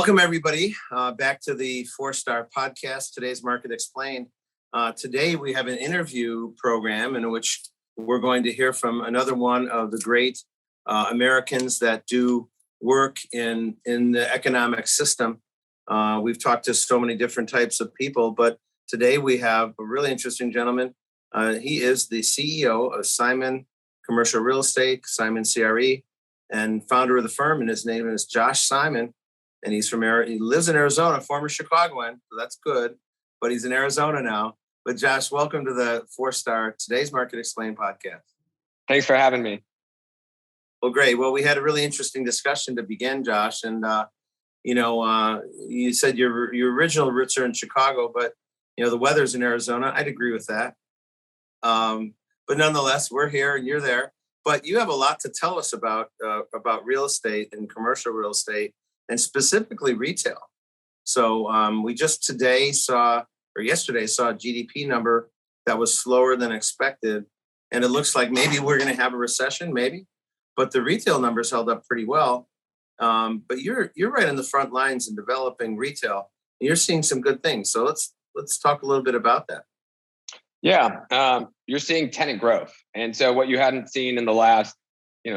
Welcome, everybody, back to the Four-Star Podcast, Today's Market Explained. Today, we have an interview program in which we're going to hear from another one of the great Americans that do work in the economic system. We've talked to so many different types of people, but today we have a really interesting gentleman. He is the CEO of Simon Commercial Real Estate, SimonCRE, and founder of the firm, and his name is Josh Simon. And he lives in Arizona, former Chicagoan, so that's good, but he's in Arizona now. But Josh, welcome to the Four-Star Today's Market Explained podcast. Thanks for having me. Well, great. Well, we had a really interesting discussion to begin, Josh. And, you said your original roots are in Chicago, but, the weather's in Arizona. I'd agree with that. But nonetheless, we're here and you're there. But you have a lot to tell us about real estate and commercial real estate, and specifically retail. So we just yesterday saw a GDP number that was slower than expected. And it looks like maybe we're going to have a recession, maybe. But the retail numbers held up pretty well. But you're right on the front lines in developing retail. And you're seeing some good things. So let's talk a little bit about that. Yeah, you're seeing tenant growth. And so what you hadn't seen in the last,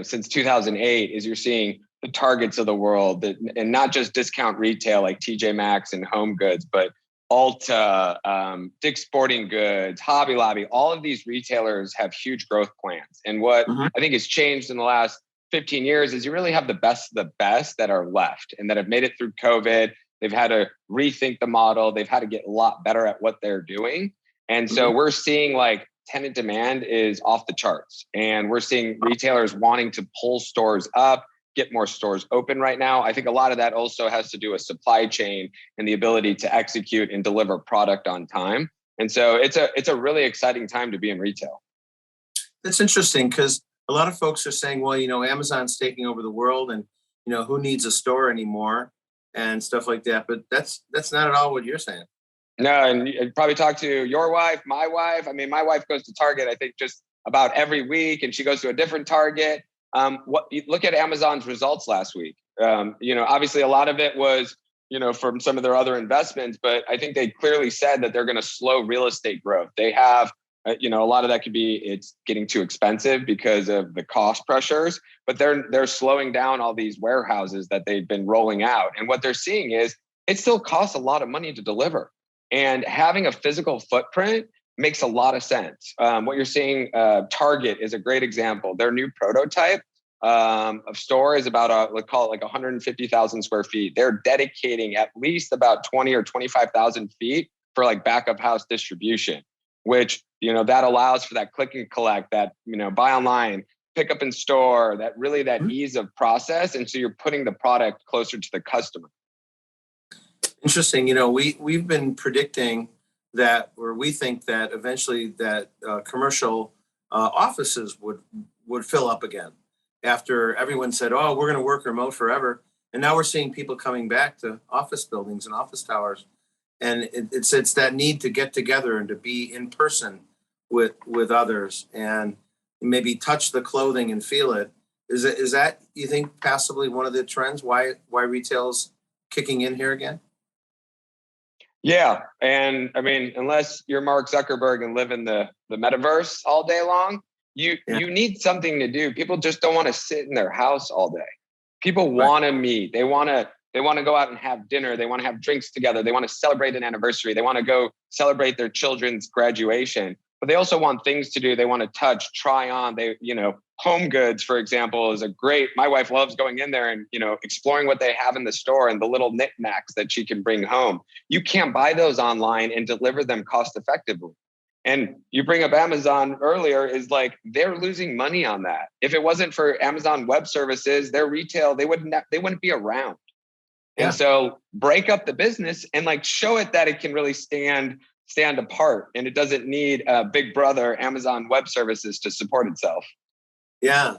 since 2008 is you're seeing the Targets of the world, and not just discount retail like TJ Maxx and Home Goods, but Ulta, Dick's Sporting Goods, Hobby Lobby. All of these retailers have huge growth plans. And what I think has changed in the last 15 years is you really have the best of the best that are left and that have made it through COVID. They've had to rethink the model. They've had to get a lot better at what they're doing. And so we're seeing like tenant demand is off the charts, and we're seeing retailers wanting to pull stores up, get more stores open right now. I think a lot of that also has to do with supply chain and the ability to execute and deliver product on time. And so it's a really exciting time to be in retail. That's interesting because a lot of folks are saying, well, Amazon's taking over the world, and who needs a store anymore and stuff like that. But that's not at all what you're saying. No, and you probably talk to your wife, my wife. I mean, my wife goes to Target, I think, just about every week, and she goes to a different Target. Look at Amazon's results last week. Obviously a lot of it was, from some of their other investments, but I think they clearly said that they're going to slow real estate growth. They have, a lot of that could be it's getting too expensive because of the cost pressures, but they're slowing down all these warehouses that they've been rolling out. And what they're seeing is it still costs a lot of money to deliver. And having a physical footprint makes a lot of sense. What you're seeing, Target is a great example. Their new prototype of store is about, let's call it like 150,000 square feet. They're dedicating at least about 20 or 25,000 feet for like backup house distribution, which, that allows for that click and collect, that, buy online, pick up in store, that ease of process. And so you're putting the product closer to the customer. Interesting. We've been predicting that, or we think that eventually that commercial offices would fill up again after everyone said, oh, we're going to work remote forever. And now we're seeing people coming back to office buildings and office towers. And it's that need to get together and to be in person with others and maybe touch the clothing and feel it. Is that, you think, possibly one of the trends why retail's kicking in here again? Yeah. And I mean, unless you're Mark Zuckerberg and live in the metaverse all day long, you need something to do. People just don't want to sit in their house all day. People want to meet. They want to go out and have dinner. They want to have drinks together. They want to celebrate an anniversary. They want to go celebrate their children's graduation. But they also want things to do. They want to touch, try on. Home Goods, for example, is my wife loves going in there and, exploring what they have in the store and the little knickknacks that she can bring home. You can't buy those online and deliver them cost effectively. And you bring up Amazon earlier, is like they're losing money on that. If it wasn't for Amazon Web Services, their retail, they wouldn't be around. Yeah. And so break up the business and show it that it can really stand apart, and it doesn't need Big Brother Amazon Web Services to support itself. Yeah,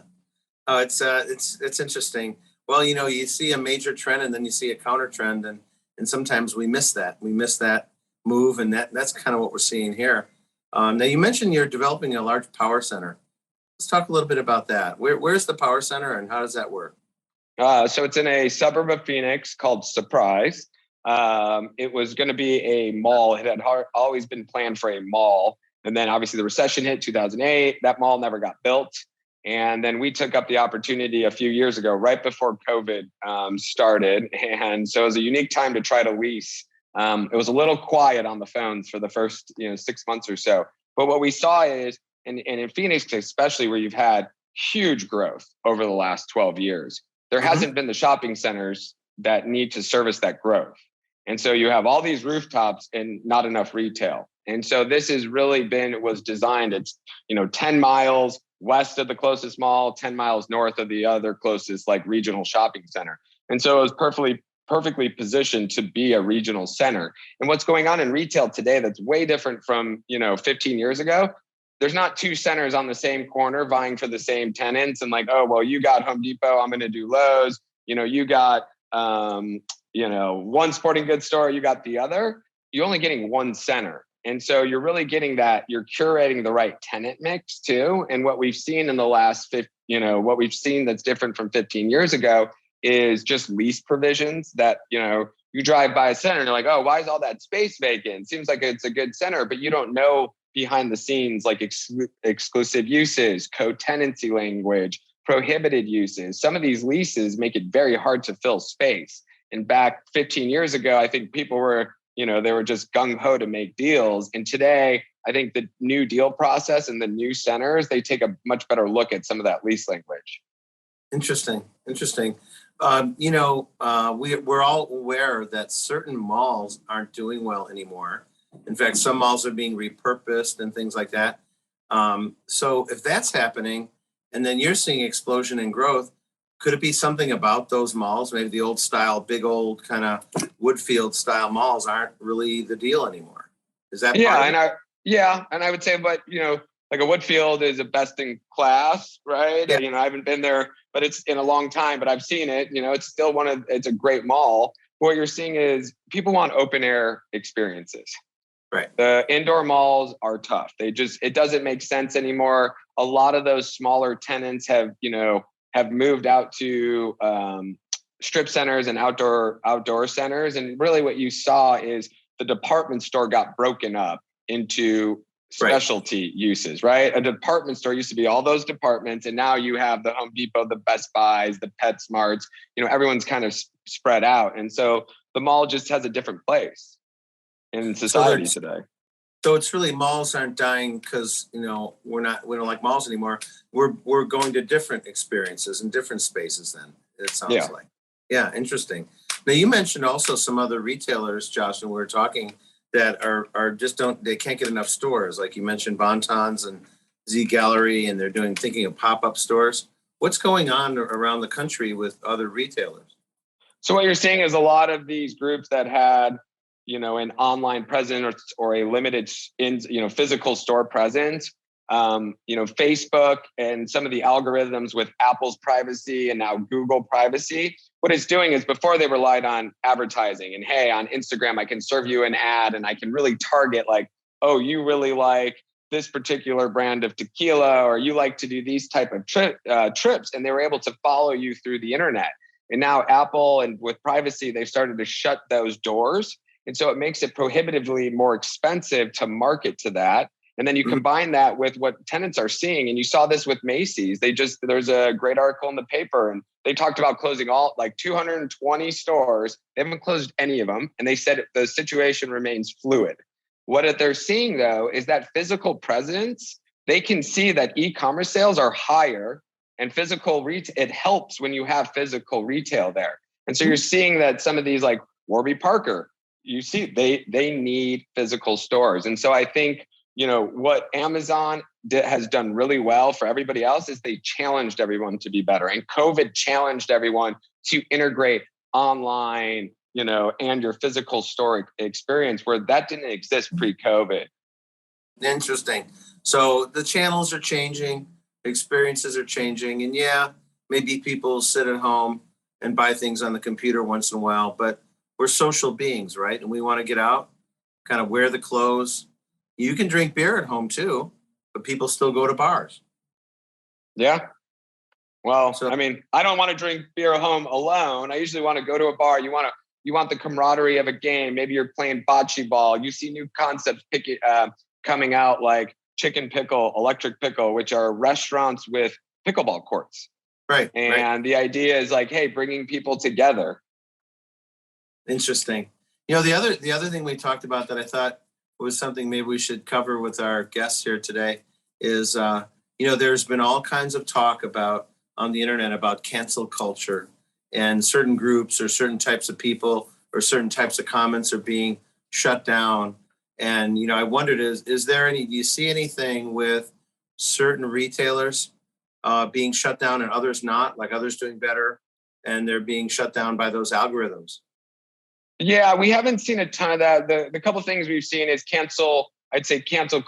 it's interesting. Well, you see a major trend and then you see a counter trend, and sometimes we miss that. We miss that move, and that's kind of what we're seeing here. Now, you mentioned you're developing a large power center. Let's talk a little bit about that. Where's the power center, and how does that work? So it's in a suburb of Phoenix called Surprise. It was going to be a mall. It had always been planned for a mall. And then obviously the recession hit 2008. That mall never got built. And then we took up the opportunity a few years ago, right before COVID started. And so it was a unique time to try to lease. It was a little quiet on the phones for the first 6 months or so. But what we saw is, and in Phoenix especially, where you've had huge growth over the last 12 years, there hasn't been the shopping centers that need to service that growth. And so you have all these rooftops and not enough retail. And so this has really was designed, it's 10 miles west of the closest mall, 10 miles north of the other closest like regional shopping center. And so it was perfectly positioned to be a regional center. And what's going on in retail today that's way different from 15 years ago, there's not two centers on the same corner vying for the same tenants and like, oh, well, you got Home Depot, I'm going to do Lowe's. You got, one sporting goods store, you got the other. You're only getting one center. And so you're really getting that, you're curating the right tenant mix too. And what we've seen in the last, what we've seen that's different from 15 years ago is just lease provisions that, you drive by a center and you're like, oh, why is all that space vacant? Seems like it's a good center, but you don't know behind the scenes, like exclusive uses, co-tenancy language, prohibited uses. Some of these leases make it very hard to fill space. And back 15 years ago, I think people were, they were just gung-ho to make deals. And today, I think the new deal process and the new centers, they take a much better look at some of that lease language. Interesting. We're all aware that certain malls aren't doing well anymore. In fact, some malls are being repurposed and things like that. So if that's happening, and then you're seeing explosion in growth, could it be something about those malls? Maybe the old style, big old kind of Woodfield style malls aren't really the deal anymore. Is that part of it? And I would say, but like a Woodfield is a best in class, right? Yeah. I haven't been there, but it's in a long time, but I've seen it. It's still it's a great mall. What you're seeing is people want open air experiences. Right. The indoor malls are tough. It doesn't make sense anymore. A lot of those smaller tenants have moved out to strip centers and outdoor centers. And really what you saw is the department store got broken up into specialty uses, right? A department store used to be all those departments. And now you have the Home Depot, the Best Buys, the PetSmarts, everyone's kind of spread out. And so the mall just has a different place in society today. So it's really malls aren't dying because we don't like malls anymore. We're going to different experiences and different spaces. Then it sounds like, interesting. Now you mentioned also some other retailers, Josh, and we were talking that are just they can't get enough stores. Like you mentioned, Bontons and Z Gallery, and they're thinking of pop-up stores. What's going on around the country with other retailers? So what you're seeing is a lot of these groups that had an online presence or a limited physical store presence, Facebook and some of the algorithms with Apple's privacy and now Google privacy, what it's doing is before they relied on advertising and, hey, on Instagram, I can serve you an ad and I can really target like, oh, you really like this particular brand of tequila, or you like to do these type of trips. And they were able to follow you through the internet. And now Apple and with privacy, they've started to shut those doors. And so it makes it prohibitively more expensive to market to that. And then you combine that with what tenants are seeing. And you saw this with Macy's. There's a great article in the paper and they talked about closing 220 stores. They haven't closed any of them. And they said the situation remains fluid. What they're seeing though, is that physical presence, they can see that e-commerce sales are higher and physical retail, it helps when you have physical retail there. And so you're seeing that some of these like Warby Parker, you see they need physical stores. And so I think, what Amazon has done really well for everybody else is they challenged everyone to be better. And COVID challenged everyone to integrate online, and your physical store experience where that didn't exist pre-COVID. Interesting. So the channels are changing, experiences are changing, and maybe people sit at home and buy things on the computer once in a while, but we're social beings, right? And we want to get out, kind of wear the clothes. You can drink beer at home too, but people still go to bars. Yeah. Well, So I mean, I don't want to drink beer home alone. I usually want to go to a bar. You want the camaraderie of a game. Maybe you're playing bocce ball. You see new concepts coming out like Chicken Pickle, Electric Pickle, which are restaurants with pickleball courts. right. And the idea is like, hey, bringing people together. Interesting. The other thing we talked about that I thought was something maybe we should cover with our guests here today is, there's been all kinds of talk about on the internet about cancel culture, and certain groups or certain types of people or certain types of comments are being shut down. And, I wondered, do you see anything with certain retailers being shut down and others not, like others doing better and they're being shut down by those algorithms? Yeah, we haven't seen a ton of that. The couple of things we've seen is cancel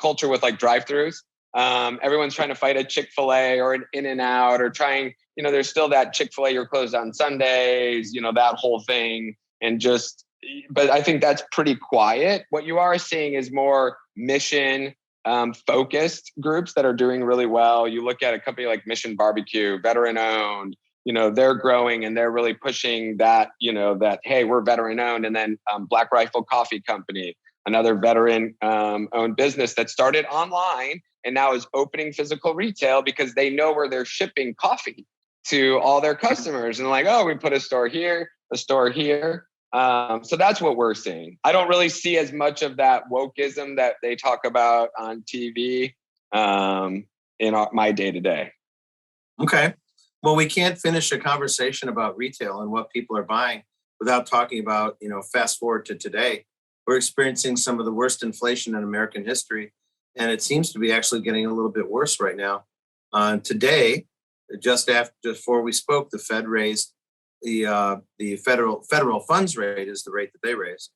culture with like drive-throughs. Everyone's trying to fight a Chick-fil-A or an In-N-Out or trying, there's still that Chick-fil-A, you're closed on Sundays, that whole thing. But I think that's pretty quiet. What you are seeing is more mission focused groups that are doing really well. You look at a company like Mission Barbecue, veteran owned, they're growing and they're really pushing that, that, hey, we're veteran owned. And then Black Rifle Coffee Company, another veteran owned business that started online and now is opening physical retail because they know where they're shipping coffee to all their customers. And like, oh, we put a store here, a store here. So that's what we're seeing. I don't really see as much of that wokeism that they talk about on TV in my day to day. Okay. Well, we can't finish a conversation about retail and what people are buying without talking about, fast forward to today. We're experiencing some of the worst inflation in American history, and it seems to be actually getting a little bit worse right now. Today, just before we spoke, the Fed raised the federal funds rate is the rate that they raised,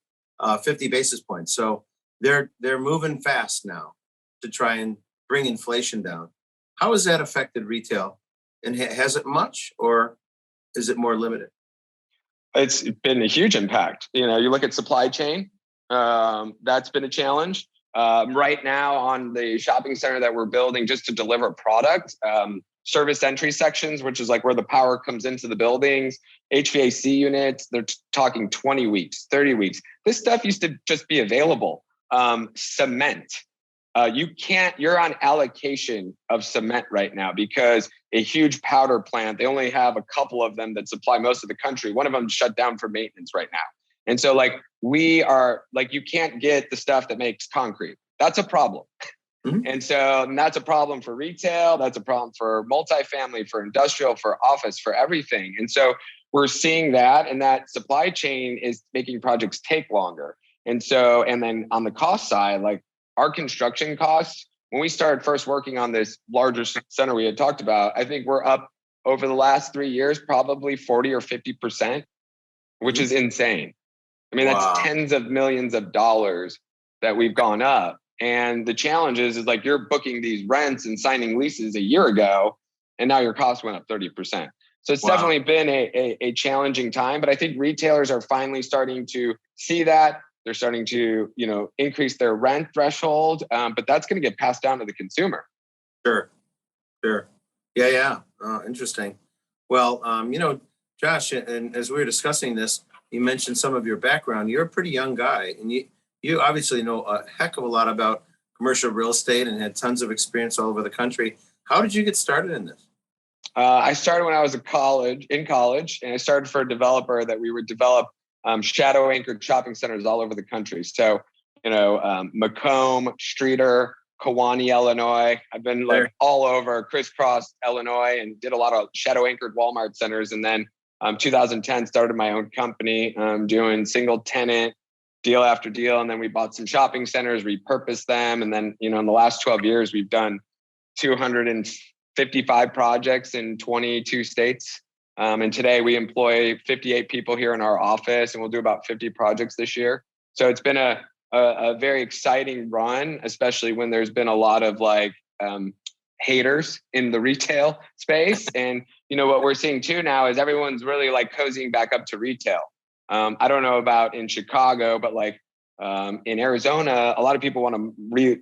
50 basis points. So they're moving fast now to try and bring inflation down. How has that affected retail? And has it much, or is it more limited? It's been a huge impact. You look at supply chain, that's been a challenge. Right now on the shopping center that we're building just to deliver product, service entry sections, which is like where the power comes into the buildings, HVAC units, they're talking 20 weeks, 30 weeks. This stuff used to just be available. Cement. You're on allocation of cement right now because a huge powder plant, they only have a couple of them that supply most of the country. One of them shut down for maintenance right now. And so you can't get the stuff that makes concrete. That's a problem. Mm-hmm. And that's a problem for retail. That's a problem for multifamily, for industrial, for office, for everything. And so we're seeing that, and that supply chain is making projects take longer. And then on the cost side, like our construction costs, when we started first working on this larger center we had talked about, I think we're up over the last 3 years, probably 40 or 50%, which is insane. I mean, that's tens of millions of dollars that we've gone up. And the challenge is like you're booking these rents and signing leases a year ago, and now your costs went up 30%. So it's definitely been a challenging time, but I think retailers are finally starting to see that. They're starting to, increase their rent threshold, but that's going to get passed down to the consumer. Sure. Yeah. Interesting. Well, Josh, and as we were discussing this, you mentioned some of your background. You're a pretty young guy, and you obviously know a heck of a lot about commercial real estate and had tons of experience all over the country. How did you get started in this? I started when I was in college, and I started for a developer that we would develop shadow anchored shopping centers all over the country. So, Macomb, Streeter, Kewanee, Illinois. I've been all over, crisscrossed Illinois, and did a lot of shadow anchored Walmart centers. And then 2010 started my own company doing single tenant deal after deal. And then we bought some shopping centers, repurposed them. And then, in the last 12 years, we've done 255 projects in 22 states. And today we employ 58 people here in our office, and we'll do about 50 projects this year. So it's been a very exciting run, especially when there's been a lot of haters in the retail space. And, what we're seeing too now is everyone's really cozying back up to retail. I don't know about in Chicago, but in Arizona, a lot of people want to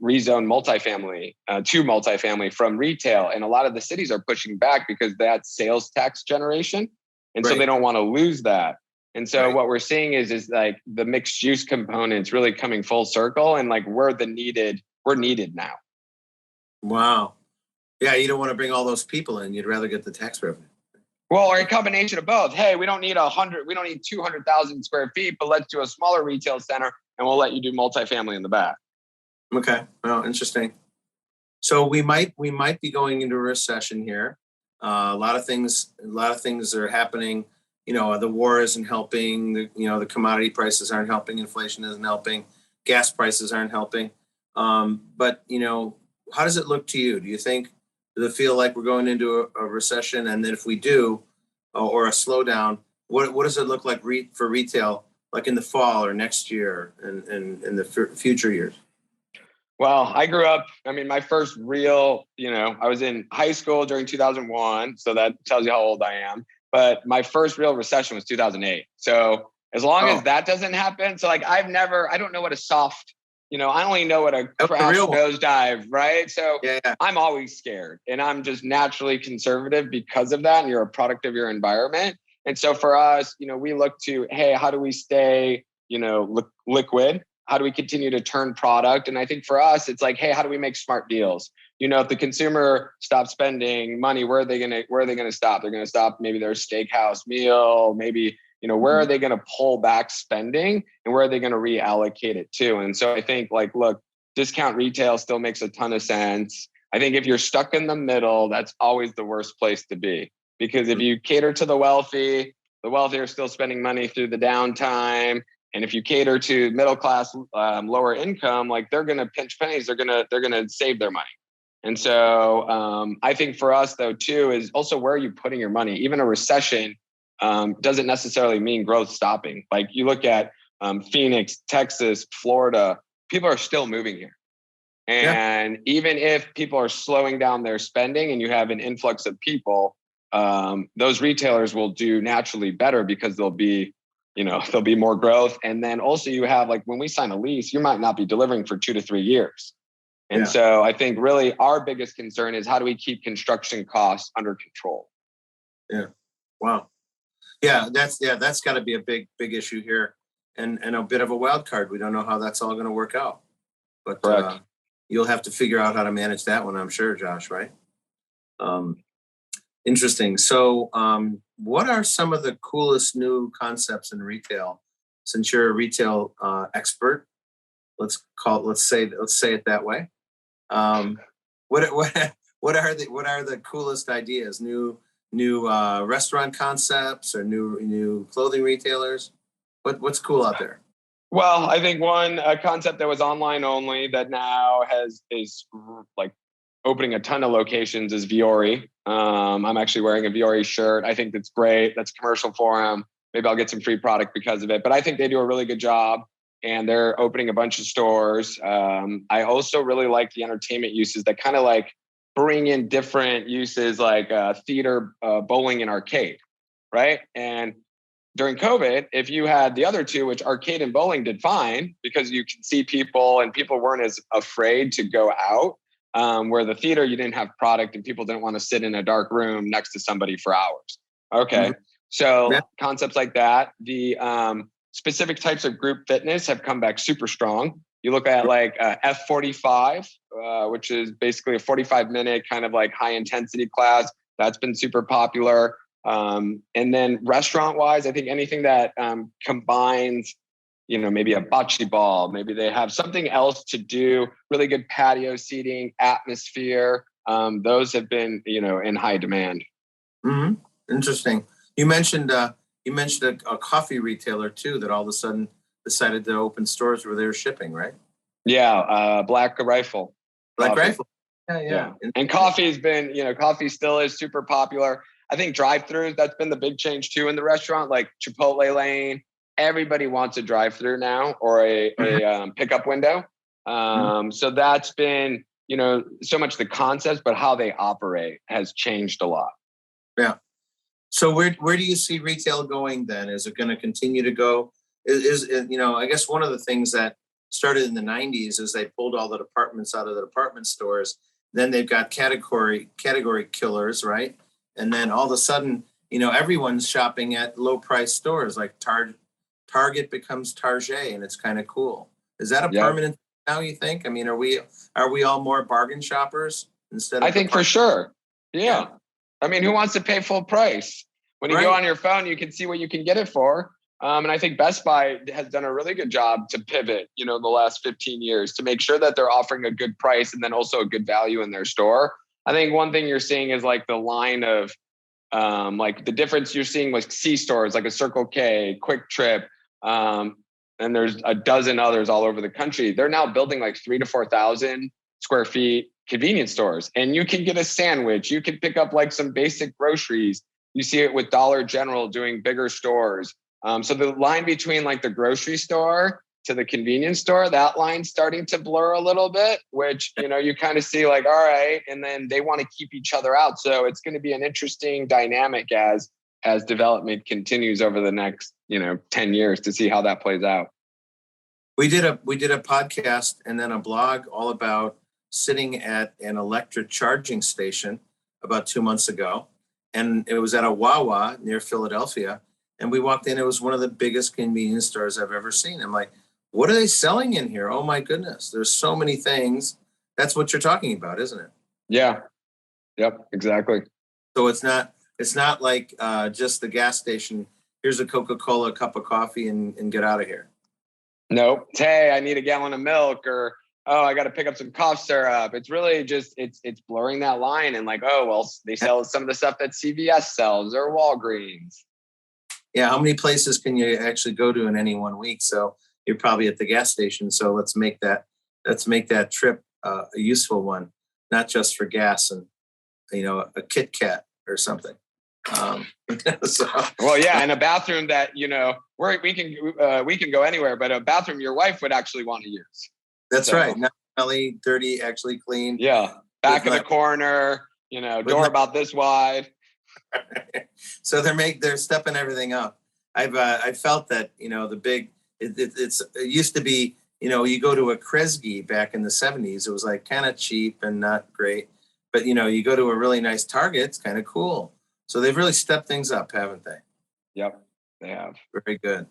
rezone multifamily to multifamily from retail. And a lot of the cities are pushing back because that's sales tax generation. And so they don't want to lose that. And so what we're seeing is like the mixed use components really coming full circle, and like we're needed now. Wow. Yeah, you don't want to bring all those people in. You'd rather get the tax revenue. Well, or a combination of both. Hey, we don't need 200,000 square feet, but let's do a smaller retail center and we'll let you do multifamily in the back. Okay. Well, interesting. So we might be going into a recession here. A lot of things are happening. You know, the war isn't helping. The commodity prices aren't helping. Inflation isn't helping. Gas prices aren't helping. But how does it look to you? Does it feel like we're going into a recession? And then if we do, or a slowdown, what does it look like for retail, like in the fall or next year and in the future years? Well, I grew up, my first real, I was in high school during 2001. So that tells you how old I am. But my first real recession was 2008. So as long as that doesn't happen, so like I don't know what a soft, I only know what a crash nosedive, right? So I'm always scared, and I'm just naturally conservative because of that. And you're a product of your environment. And so for us, we look to, hey, how do we stay, liquid? How do we continue to turn product? And I think for us, it's like, hey, how do we make smart deals? If the consumer stops spending money, where are they going to stop? They're going to stop maybe their steakhouse meal, maybe, where are they going to pull back spending, and where are they going to reallocate it to? And so I think look, discount retail still makes a ton of sense. I think if you're stuck in the middle, that's always the worst place to be, because if you cater to the wealthy are still spending money through the downtime. And if you cater to middle class, lower income, like they're going to pinch pennies, they're going to save their money. And so I think for us though too is also, where are you putting your money? Even a recession doesn't necessarily mean growth stopping. Like you look at Phoenix, Texas, Florida, people are still moving here. And even if people are slowing down their spending and you have an influx of people, those retailers will do naturally better because there'll be more growth. And then also you have, like, when we sign a lease, you might not be delivering for 2 to 3 years. And so I think really our biggest concern is, how do we keep construction costs under control? Yeah. Wow. Yeah, that's got to be a big issue here, and a bit of a wild card. We don't know how that's all going to work out, but you'll have to figure out how to manage that one, I'm sure, Josh. Right? Interesting. So, what are some of the coolest new concepts in retail? Since you're a retail expert, let's say it that way. What are the coolest ideas? New restaurant concepts, or new clothing retailers? What's cool out there? Well, I think one concept that was online only that now is like opening a ton of locations is Viore. I'm actually wearing a Viore shirt. I think that's great. That's commercial for them. Maybe I'll get some free product because of it. But I think they do a really good job, and they're opening a bunch of stores. I also really like the entertainment uses that kind of like bring in different uses, like theater, bowling, and arcade, right? And during COVID, if you had the other two, which arcade and bowling did fine because you can see people and people weren't as afraid to go out, where the theater, you didn't have product and people didn't want to sit in a dark room next to somebody for hours. Okay. So concepts like that, the specific types of group fitness have come back super strong. You look at like F45, which is basically a 45-minute kind of like high intensity class. That's been super popular. And then restaurant wise, I think anything that combines, maybe a bocce ball, maybe they have something else to do, really good patio seating, atmosphere. Those have been, in high demand. Mm-hmm. Interesting. You mentioned a coffee retailer too, that all of a sudden decided to open stores where they were shipping, right? Yeah. Black Rifle. Black Rifle. Yeah. And coffee has been, coffee still is super popular. I think drive-throughs, that's been the big change too in the restaurant, like Chipotle lane. Everybody wants a drive-through now, or a pickup window. So that's been, so much the concepts, but how they operate has changed a lot. Yeah. So where do you see retail going then? Is it going to continue to go? I guess one of the things that started in the 90s as they pulled all the departments out of the department stores. Then they've got category killers, right? And then all of a sudden, everyone's shopping at low price stores like Target becomes Target, and it's kind of cool. Is that a permanent now, you think? I mean, are we all more bargain shoppers instead of I think for sure. Yeah. I mean, who wants to pay full price? When you go on your phone, you can see what you can get it for. And I think Best Buy has done a really good job to pivot, the last 15 years to make sure that they're offering a good price and then also a good value in their store. I think one thing you're seeing is like the line of like the difference you're seeing with C stores, like a Circle K, Quick Trip, and there's a dozen others all over the country. They're now building like 3,000 to 4,000 square feet convenience stores, and you can get a sandwich. You can pick up like some basic groceries. You see it with Dollar General doing bigger stores. So the line between like the grocery store to the convenience store, that line's starting to blur a little bit, which, you kind of see like, all right. And then they want to keep each other out. So it's going to be an interesting dynamic as development continues over the next, 10 years to see how that plays out. We did a podcast and then a blog all about sitting at an electric charging station about 2 months ago. And it was at a Wawa near Philadelphia. And we walked in, it was one of the biggest convenience stores I've ever seen. I'm like, what are they selling in here? Oh my goodness, there's so many things. That's what you're talking about, isn't it? Yeah. Yep, exactly. So it's not like just the gas station. Here's a Coca-Cola, a cup of coffee, and get out of here. Nope. Hey, I need a gallon of milk, or I got to pick up some cough syrup. It's really just it's blurring that line, and like, they sell some of the stuff that CVS sells or Walgreens. Yeah, how many places can you actually go to in any 1 week? So you're probably at the gas station. So let's make that trip a useful one, not just for gas and a Kit Kat or something. Well, yeah, and a bathroom that we can go anywhere, but a bathroom your wife would actually want to use. That's right. Not smelly, dirty, actually clean. Yeah, back of the corner. Door about this wide. So they're stepping everything up. I felt that it used to be you go to a Kresge back in the 70s, it was like kind of cheap and not great, but you go to a really nice Target, it's kind of cool. So they've really stepped things up, haven't they? Yep, they have. Very good.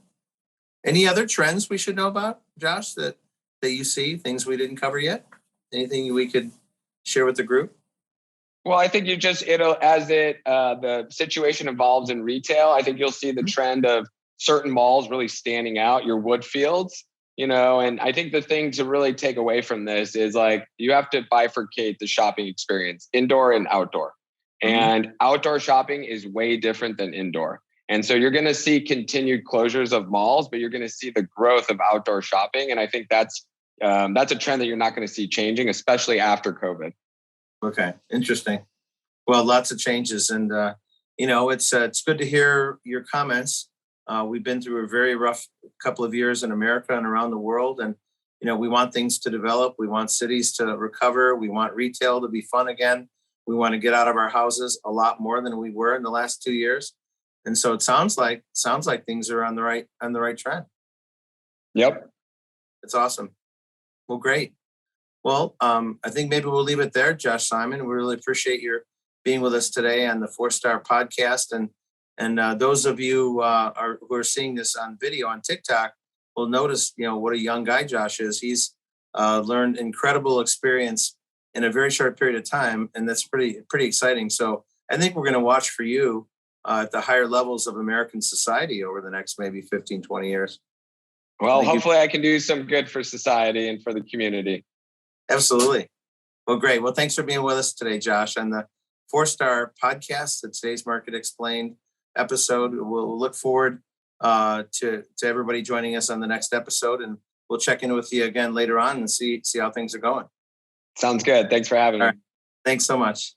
Any other trends we should know about, Josh, that you see, things we didn't cover yet? Anything we could share with the group? Well, I think the situation evolves in retail, I think you'll see the trend of certain malls really standing out, your Woodfields, and I think the thing to really take away from this is like, you have to bifurcate the shopping experience, indoor and outdoor. And outdoor shopping is way different than indoor. And so you're going to see continued closures of malls, but you're going to see the growth of outdoor shopping. And I think that's a trend that you're not going to see changing, especially after COVID. Okay, interesting. Well, lots of changes, and it's good to hear your comments. We've been through a very rough couple of years in America and around the world, and we want things to develop. We want cities to recover. We want retail to be fun again. We want to get out of our houses a lot more than we were in the last 2 years, and so it sounds like things are on the right trend. Yep, it's awesome. Well, great. Well, I think maybe we'll leave it there, Josh Simon. We really appreciate your being with us today on the 4-Star Podcast. And those of you who are seeing this on video on TikTok will notice, what a young guy Josh is. He's learned incredible experience in a very short period of time, and that's pretty exciting. So I think we're going to watch for you at the higher levels of American society over the next maybe 15, 20 years. Well, hopefully I can do some good for society and for the community. Absolutely. Well, great. Well, thanks for being with us today, Josh, on the 4-Star Podcast, today's Market Explained episode. We'll look forward to everybody joining us on the next episode, and we'll check in with you again later on and see how things are going. Sounds good. Thanks for having me. Thanks so much.